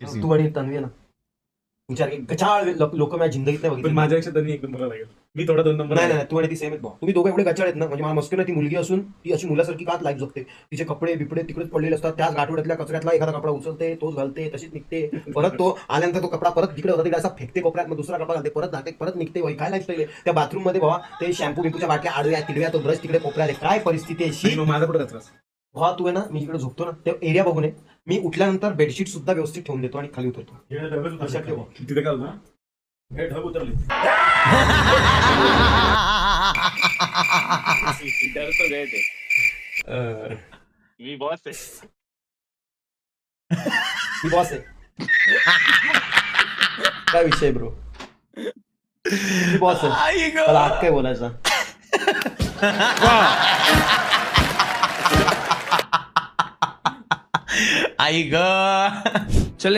तू आणि तन्वी आहे ना, विचार गचाळ लोक माझ्या जिंदगीत नाही पण बघितले. माझ्यापेक्षा त्यांनी एक नंबर लागेल. मी थोडा 2 नंबर. नाही तू आणि ती सेम आहेत भाऊ. तुम्ही दोघं एवढे गचाळ आहेत ना, म्हणजे मला मस्कर ती मुलगी असून ती अशी मुलासारखी काच लाईफ जगते. तिचे कपडे बिपडे तिकडेच पडलेले असतात, त्याच गाठोड्यातल्या कचऱ्यातला एखादा कपडा उचलते, तोच घालते, तशीच निघते. परत तो आल्यानंतर तो कपडा परत तिकडे होता तिकडे असा फेकते कोपऱ्यात, मग दुसरा कपडा घालते, परत जाते, परत निघते. वय काय लाईफस्टाईल आहे त्या बाथरूम मध्ये भावा. ते शॅम्पू बिंपूच्या बाटल्या आडव्या तिडव्या, तो ब्रश तिकडे कोपऱ्यात आहे. काय परिस्थिती आहे आणि शी. मग माझा कुठं कचरा? भावा तू आहे ना, मी इकडे झोपतो ना ते एरिया बघून आहे. मी उठल्यानंतर बेडशीट सुद्धा व्यवस्थित ठेवून देतो आणि खाली उतरतो. लक्षात ठेव. तिथे काय होतं? हे ढग उतरले. डर तो गए थे. मी बॉस आहे. मी बॉस आहे. काय विषय ब्रो, मी बॉस आहे. मला आज काय बोलायचा. आई ग. चल